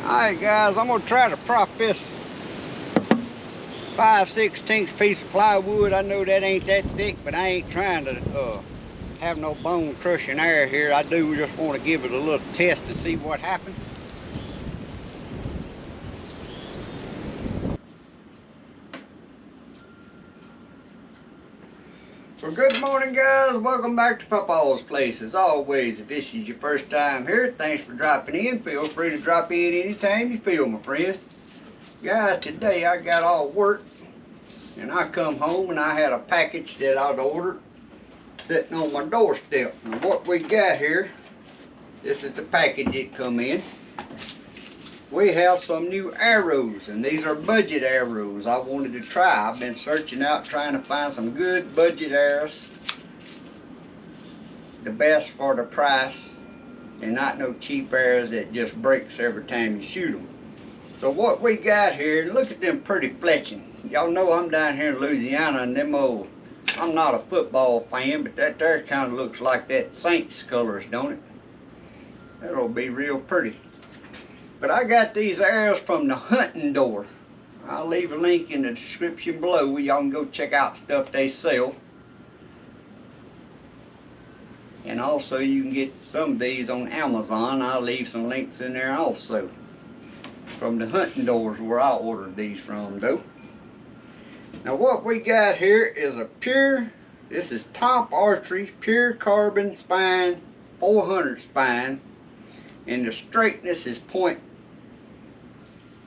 Alright guys, I'm going to try to prop this 5/16 piece of plywood. I know that ain't that thick, but I ain't trying to have no bone crushing air here. I do just want to give it a little test to see what happens. Well, good morning guys, welcome back to Papa's Place. As always, if this is your first time here, thanks for dropping in. Feel free to drop in anytime you feel, my friend. Guys, today I got all work and I come home and I had a package that I'd ordered sitting on my doorstep. And what we got here, this is the package it come in. We have some new arrows, and these are budget arrows I wanted to try. I've been searching out trying to find some good budget arrows, the best for the price, and not no cheap arrows that just breaks every time you shoot them. So what we got here, look at them pretty fletching. Y'all know I'm down here in Louisiana, and them old, I'm not a football fan, but that there kind of looks like that Saints colors, don't it? That'll be real pretty. But I got these arrows from the HuntingDoor. I'll leave a link in the description below where y'all can go check out stuff they sell. And also you can get some of these on Amazon. I'll leave some links in there also. From the HuntingDoors where I ordered these from though. Now what we got here is a this is Top Archery pure carbon spine 400 spine. And the straightness is .0.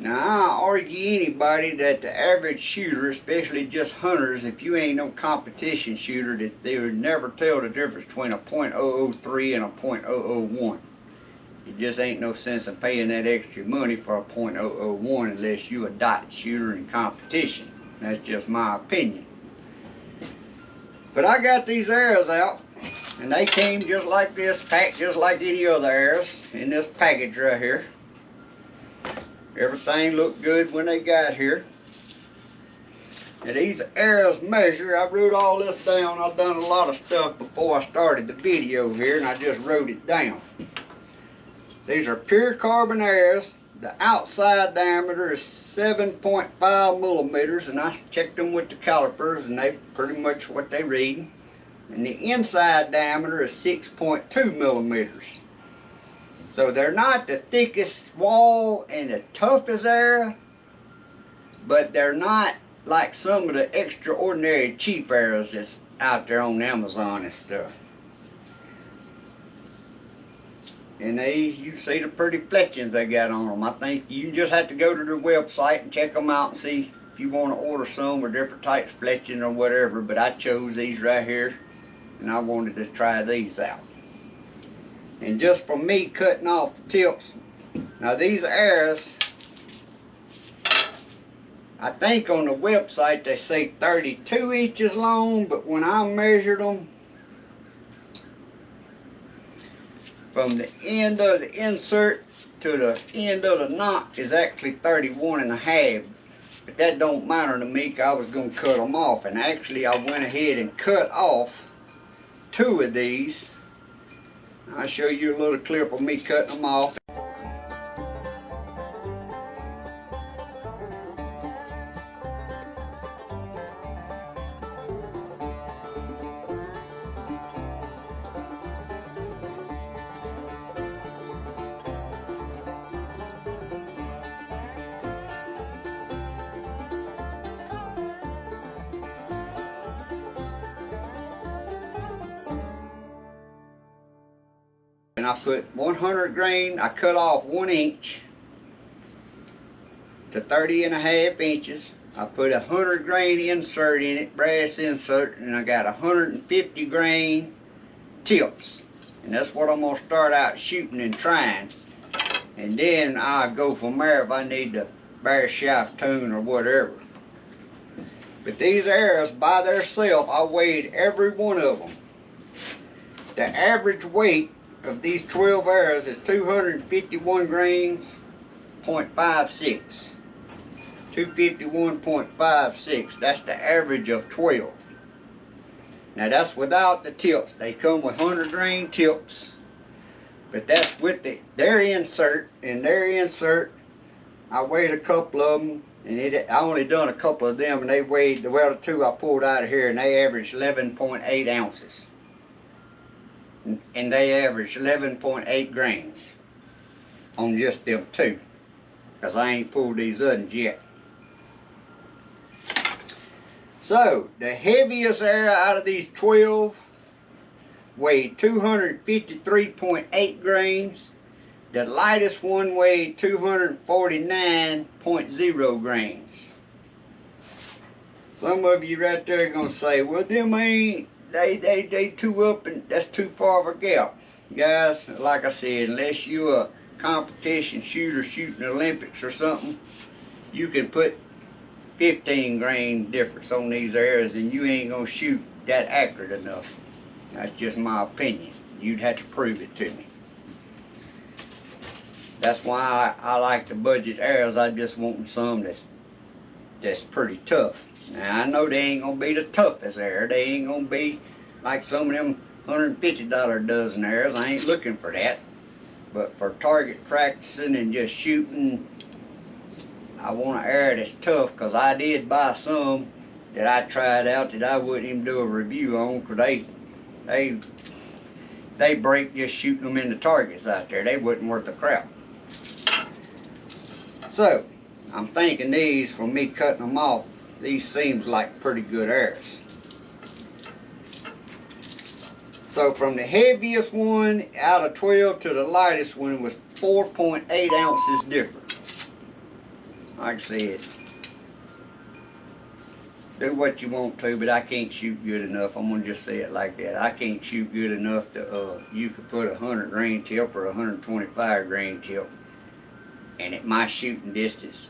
Now I argue anybody that the average shooter, especially just hunters, if you ain't no competition shooter, that they would never tell the difference between a .003 and a .001. It just ain't no sense in paying that extra money for a .001 unless you a dot shooter in competition. That's just my opinion. But I got these arrows out, and they came just like this, packed just like any other arrows in this package right here. Everything looked good when they got here. And these arrows measure, I wrote all this down. I've done a lot of stuff before I started the video here, and I just wrote it down. These are pure carbon arrows. The outside diameter is 7.5 millimeters, and I checked them with the calipers, and they pretty much what they read. And the inside diameter is 6.2 millimeters. So they're not the thickest wall and the toughest arrow, but they're not like some of the extraordinary cheap arrows that's out there on Amazon and stuff. And you see the pretty fletchings they got on them. I think you just have to go to their website and check them out and see if you want to order some or different types of fletching or whatever. But I chose these right here, and I wanted to try these out. And just from me cutting off the tips, now these arrows, I think on the website they say 32 inches long, but when I measured them from the end of the insert to the end of the knot is actually 31.5. But that don't matter to me, 'cause I was going to cut them off. And actually I went ahead and cut off 2 of these. I'll show you a little clip of me cutting them off. And I put 100 grain, I cut off 1 inch to 30.5 inches. I put a 100 grain insert in it, brass insert, and I got 150 grain tips. And that's what I'm going to start out shooting and trying. And then I'll go from there if I need to bare shaft tune or whatever. But these arrows by themselves, I weighed every one of them. The average weight of these 12 arrows is 251 grains, 0.56. 251.56. That's the average of 12. Now that's without the tips. They come with 100 grain tips, but that's with their insert, and their insert I weighed a couple of them, and I only done a couple of them, and they weighed, well, the two I pulled out of here, and they averaged 11.8 ounces. And they averaged 11.8 grains on just them two, because I ain't pulled these others yet. So, the heaviest area out of these 12 weighed 253.8 grains. The lightest one weighed 249.0 grains. Some of you right there are going to say, well, them ain't, they too up, and that's too far of a gap. Guys, like I said, unless you're a competition shooter shooting Olympics or something, you can put 15 grain difference on these areas and you ain't going to shoot that accurate enough. That's just my opinion. You'd have to prove it to me. That's why I like to budget arrows. I just want some that's pretty tough. Now I know they ain't gonna be the toughest arrow. They ain't gonna be like some of them $150 dozen arrows. I ain't looking for that. But for target practicing and just shooting, I want an arrow that's tough, because I did buy some that I tried out that I wouldn't even do a review on, because they break just shooting them in the targets out there. They wasn't worth a crap. So, I'm thinking these, for me cutting them off, these seems like pretty good arrows. So from the heaviest one out of 12 to the lightest one was 4.8 ounces different. Like I said, do what you want to, but I can't shoot good enough. I'm gonna just say it like that. I can't shoot good enough to, you could put a 100 grain tip or a 125 grain tip, and at my shooting distance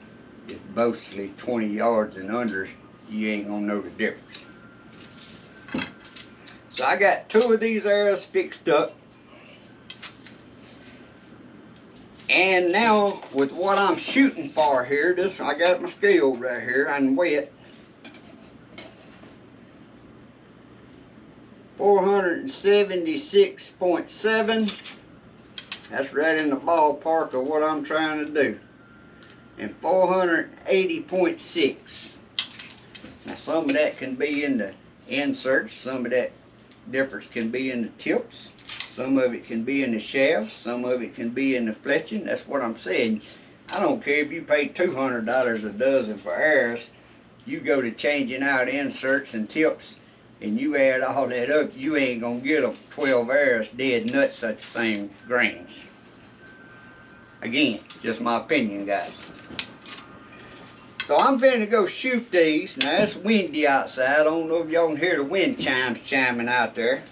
is mostly 20 yards and under, you ain't gonna know the difference. So I got two of these arrows fixed up. And now with what I'm shooting for here, I got my scale right here, I'm wet. 476.7. That's right in the ballpark of what I'm trying to do. And 480.6. Now some of that can be in the inserts, some of that difference can be in the tips, some of it can be in the shafts, some of it can be in the fletching. That's what I'm saying. I don't care if you pay $200 a dozen for arrows, you go to changing out inserts and tips and you add all that up, you ain't gonna get them 12 arrows dead nuts at the same grains. Again, just my opinion, guys. So I'm finna go shoot these. Now it's windy outside. I don't know if y'all can hear the wind chimes chiming out there.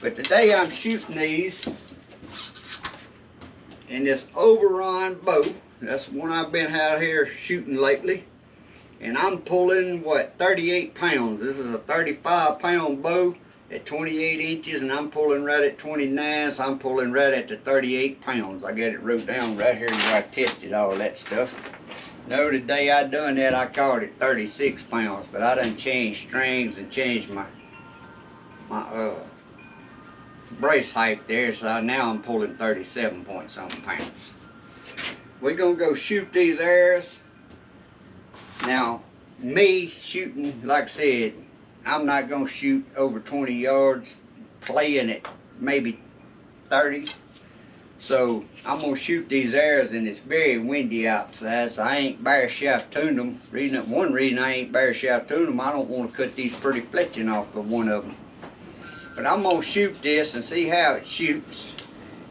But today I'm shooting these in this Overrun bow. That's the one I've been out here shooting lately. And I'm pulling, what, 38 pounds. This is a 35-pound bow at 28 inches, and I'm pulling right at 29, so I'm pulling right at the 38 pounds. I got it wrote down right here where I tested all that stuff. No, the day I done that, I caught it 36 pounds, but I done changed strings and changed my brace height there, so now I'm pulling 37 point something pounds. We're gonna go shoot these arrows. Now, me shooting, like I said, I'm not gonna shoot over 20 yards, playing at maybe 30. So I'm gonna shoot these arrows, and it's very windy outside, so I ain't bare shaft tuned them. One reason I ain't bare shaft tuned them, I don't want to cut these pretty fletching off of one of them. But I'm gonna shoot this and see how it shoots,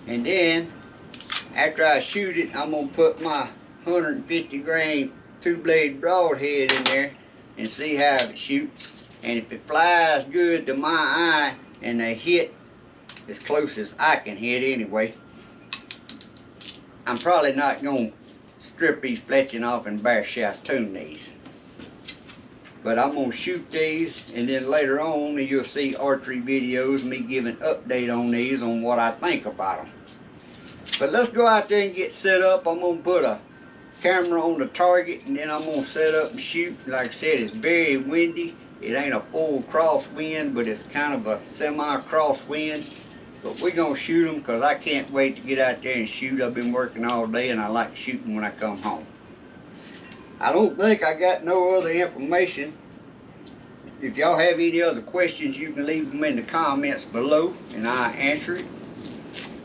and then after I shoot it, I'm gonna put my 150 grain 2-blade broadhead in there and see how it shoots. And if it flies good to my eye and they hit as close as I can hit anyway, I'm probably not going to strip these fletching off and bare shaft tune these. But I'm going to shoot these, and then later on you'll see archery videos, me giving update on these, on what I think about them. But let's go out there and get set up. I'm going to put a camera on the target, and then I'm going to set up and shoot. Like I said, it's very windy. It ain't a full cross wind, but it's kind of a semi-cross wind. But we're going to shoot them, because I can't wait to get out there and shoot. I've been working all day, and I like shooting when I come home. I don't think I got no other information. If y'all have any other questions, you can leave them in the comments below and I'll answer it.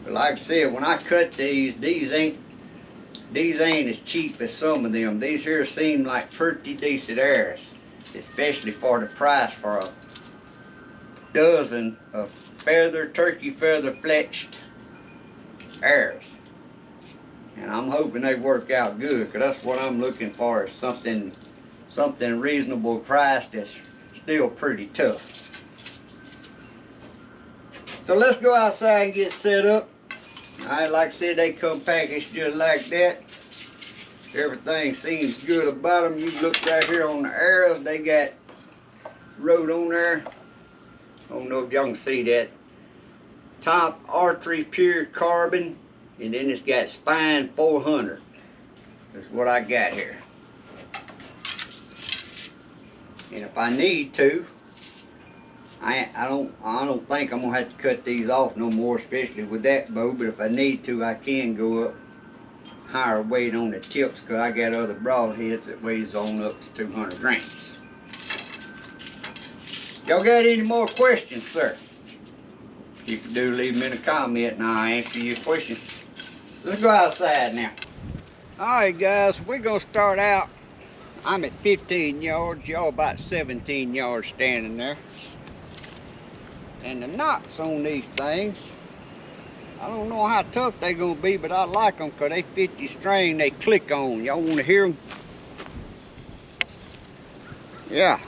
But like I said, when I cut these ain't as cheap as some of them. These here seem like pretty decent airs, especially for the price for a dozen of turkey feather fletched airs. And I'm hoping they work out good, because that's what I'm looking for, is something reasonable priced that's still pretty tough. So let's go outside and get set up. Alright, like I said, they come packaged just like that. Everything seems good about them. You look right here on the arrows, they got wrote on there. I don't know if y'all can see that. Top archery pure carbon, and then it's got spine 400. That's what I got here. And if I need to, I don't think I'm gonna have to cut these off no more, especially with that bow. But if I need to, I can go up higher weight on the tips, because I got other broadheads that weighs on up to 200 grams. Y'all got any more questions, sir? If you do, leave them in a comment and I'll answer your questions. Let's go outside now. Alright guys, we're gonna start out. I'm at 15 yards, y'all about 17 yards standing there. And the knots on these things, I don't know how tough they're gonna be, but I like them because they 50 string, they click on. Y'all wanna hear them? Yeah,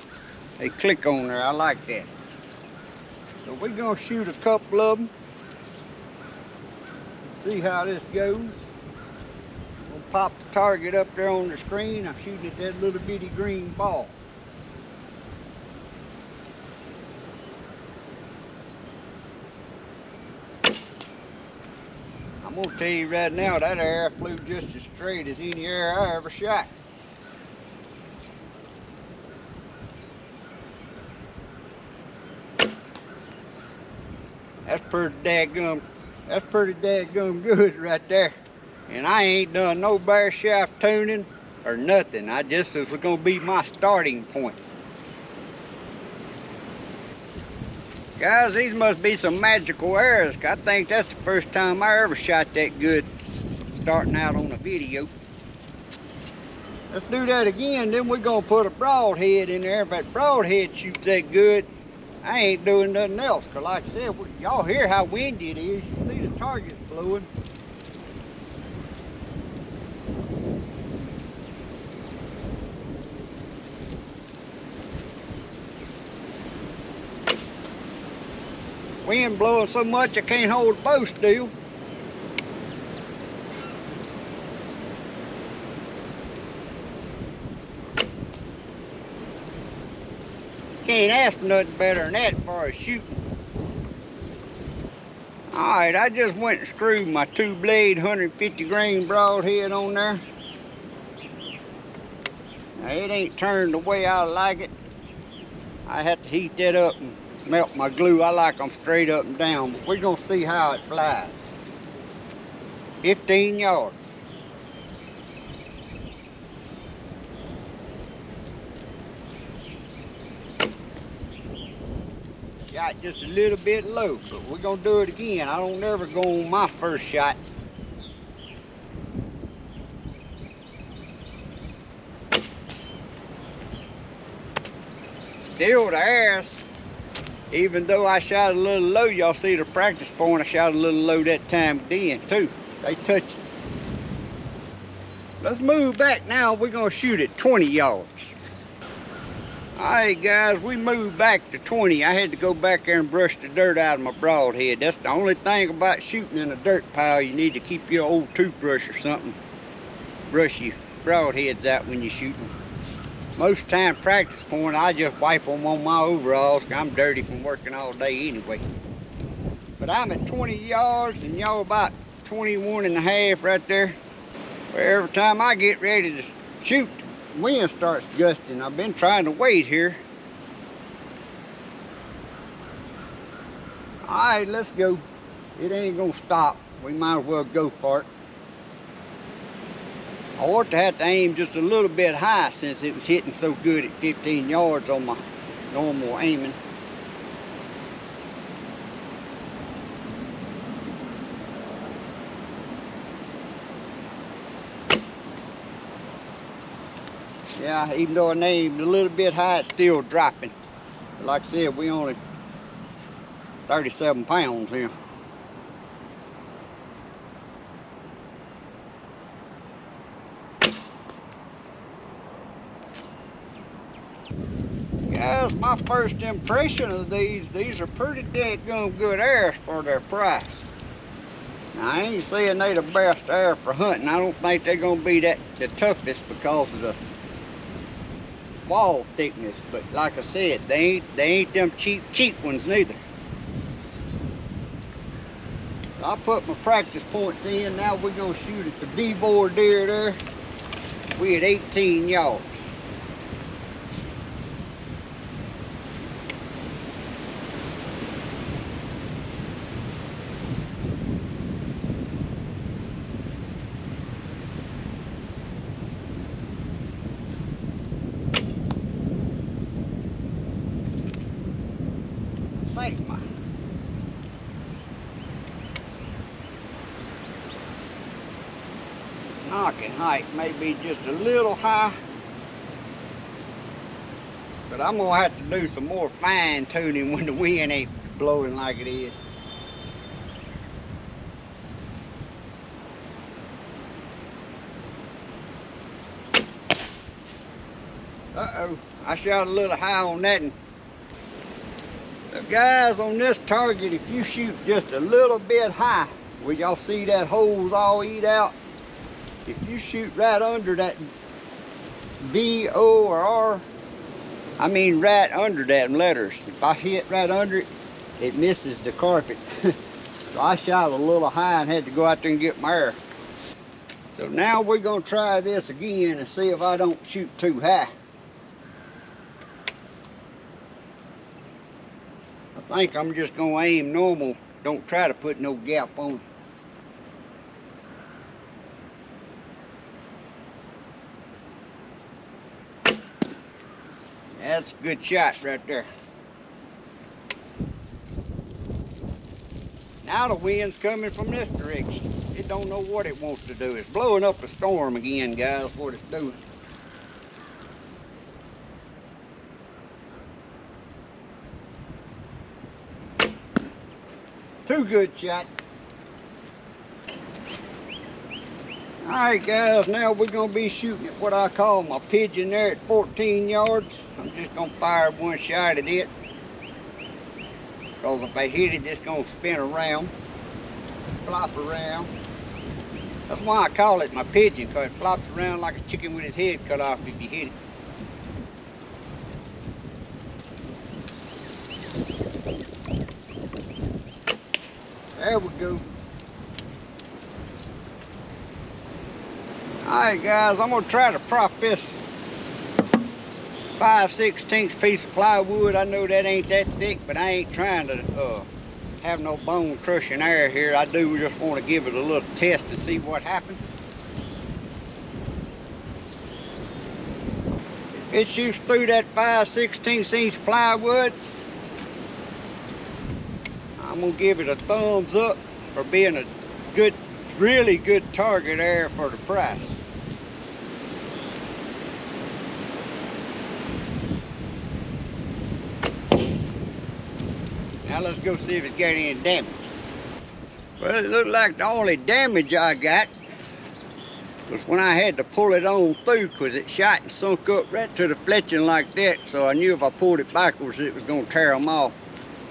they click on there, I like that. So we're gonna shoot a couple of them. See how this goes. We'll pop the target up there on the screen. I'm shooting at that little bitty green ball. I'm gonna tell you right now, that arrow flew just as straight as any arrow I ever shot. That's pretty daggum good right there. And I ain't done no bare shaft tuning or nothing. This was gonna be my starting point. Guys, these must be some magical arrows. I think that's the first time I ever shot that good starting out on a video. Let's do that again, then we're gonna put a broadhead in there. If that broadhead shoots that good, I ain't doing nothing else. Cause like I said, y'all hear how windy it is. You see the targets blowing. Wind blowing so much I can't hold the bow still. Can't ask for nothing better than that as far as shooting. Alright, I just went and screwed my 2-blade 150 grain broadhead on there. Now it ain't turned the way I like it. I have to heat that up and melt my glue. I like them straight up and down, but we're gonna see how it flies. 15 yards. Shot just a little bit low, but we're gonna do it again. I don't never go on my first shots. Still the arrows. Even though I shot a little low, y'all see the practice point, I shot a little low that time then too. They touch it. Let's move back now. We're gonna shoot at 20 yards. Alright guys, we moved back to 20. I had to go back there and brush the dirt out of my broadhead. That's the only thing about shooting in a dirt pile. You need to keep your old toothbrush or something. Brush your broadheads out when you're shooting. Most time practice point, I just wipe them on my overalls, 'cause I'm dirty from working all day anyway. But I'm at 20 yards and y'all about 21 and a half right there. Where every time I get ready to shoot, the wind starts gusting. I've been trying to wait here. All right, let's go. It ain't gonna stop. We might as well go for it. I ought to have to aim just a little bit high since it was hitting so good at 15 yards on my normal aiming. Yeah, even though I aimed a little bit high, it's still dropping. But like I said, we only 37 pounds here. Guys, my first impression of these are pretty dadgum good airs for their price. Now, I ain't saying they the best air for hunting. I don't think they're gonna be the toughest because of the wall thickness, but like I said, they ain't them cheap ones neither. So I put my practice points in. Now we're gonna shoot at the V-bore deer there. We at 18 yards. Think my knocking height may be just a little high, but I'm gonna have to do some more fine tuning when the wind ain't blowing like it is. Uh-oh, I shot a little high on that one. So guys, on this target, if you shoot just a little bit high, will y'all see that holes all eat out? If you shoot right under that V, O, or R, I mean right under that letters. If I hit right under it, it misses the carpet. So I shot a little high and had to go out there and get my air. So now we're gonna try this again and see if I don't shoot too high. I think I'm just gonna aim normal. Don't try to put no gap on. That's a good shot right there. Now the wind's coming from this direction. It don't know what it wants to do. It's blowing up a storm again, guys, what it's doing. Two good shots. Alright guys, now we're going to be shooting at what I call my pigeon there at 14 yards. I'm just going to fire one shot at it. Because if I hit it, it's going to spin around. Flop around. That's why I call it my pigeon, because it flops around like a chicken with his head cut off if you hit it. There we go. Alright guys, I'm going to try to prop this 5/16 piece of plywood. I know that ain't that thick, but I ain't trying to have no bone crushing air here. I do just want to give it a little test to see what happens. If it shoots through that 5/16 inch plywood, I'm gonna give it a thumbs up for being a good, really good target area for the price. Now let's go see if it's got any damage. Well, it looked like the only damage I got was when I had to pull it on through, because it shot and sunk up right to the fletching like that, so I knew if I pulled it backwards it was gonna tear them off.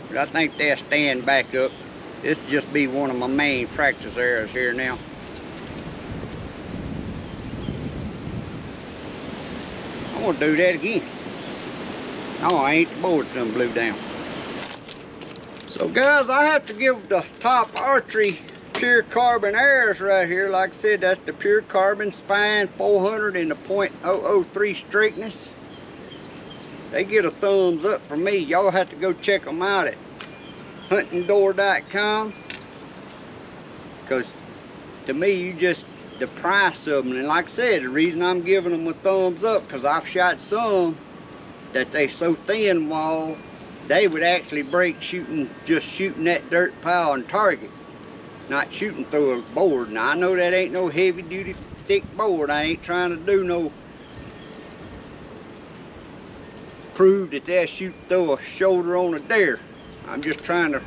But I think they'll stand back up. This will just be one of my main practice areas here now. I'm gonna do that again. No, I ain't. The board done blew down. So guys, I have to give the Top Archery pure carbon airs right here. Like I said, that's the pure carbon spine 400 and the .003 straightness. They get a thumbs up from me. Y'all have to go check them out at HuntingDoor.com, because to me, you just the price of them. And like I said, the reason I'm giving them a thumbs up, because I've shot some that they so thin wall, they would actually break just shooting that dirt pile on target, not shooting through a board. Now I know that ain't no heavy duty thick board. I ain't trying to do no prove that they'll shoot through a shoulder on a deer. I'm just trying to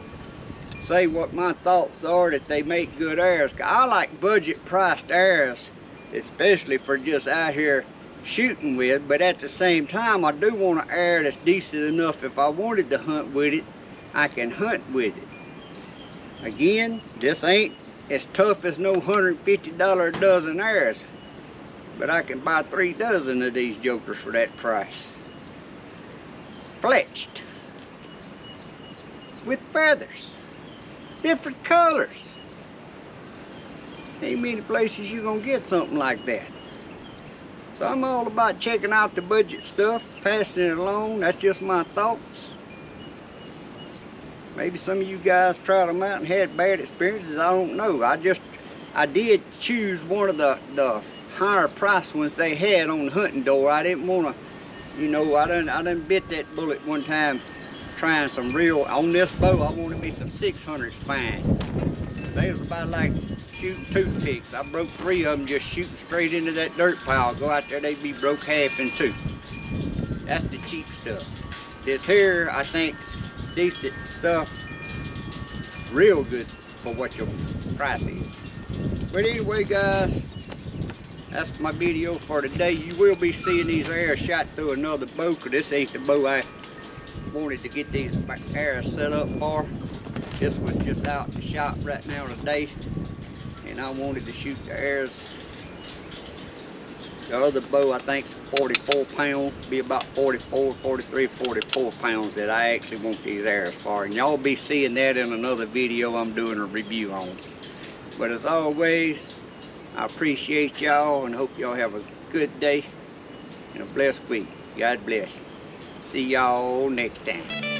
say what my thoughts are, that they make good arrows. I like budget priced arrows, especially for just out here shooting with, but at the same time I do want an arrow that's decent enough if I wanted to hunt with it, I can hunt with it. Again, this ain't as tough as no $150 a dozen arrows, but I can buy 3 dozen of these jokers for that price. Fletched with feathers, different colors. Ain't many places you're gonna get something like that. So I'm all about checking out the budget stuff, passing it along. That's just my thoughts. Maybe some of you guys tried them out and had bad experiences. I don't know. I did choose one of the higher price ones they had on the hunting door. I didn't want to, you know, I done bit that bullet one time trying some real, on this bow I wanted me some 600 spines. They was about like shooting toothpicks. I broke 3 of them just shooting straight into that dirt pile. Go out there, they'd be broke half in 2. That's the cheap stuff. This here, I think's decent stuff, real good for what your price is. But anyway, guys, that's my video for today. You will be seeing these arrows shot through another bow, because this ain't the bow I wanted to get these arrows set up for. This was just out in the shop right now today, and I wanted to shoot the arrows. The other bow I think's 44 pounds, be about 44, 43, 44 pounds that I actually want these arrows for. And y'all be seeing that in another video I'm doing a review on. But as always, I appreciate y'all and hope y'all have a good day and a blessed week. God bless. See y'all next time.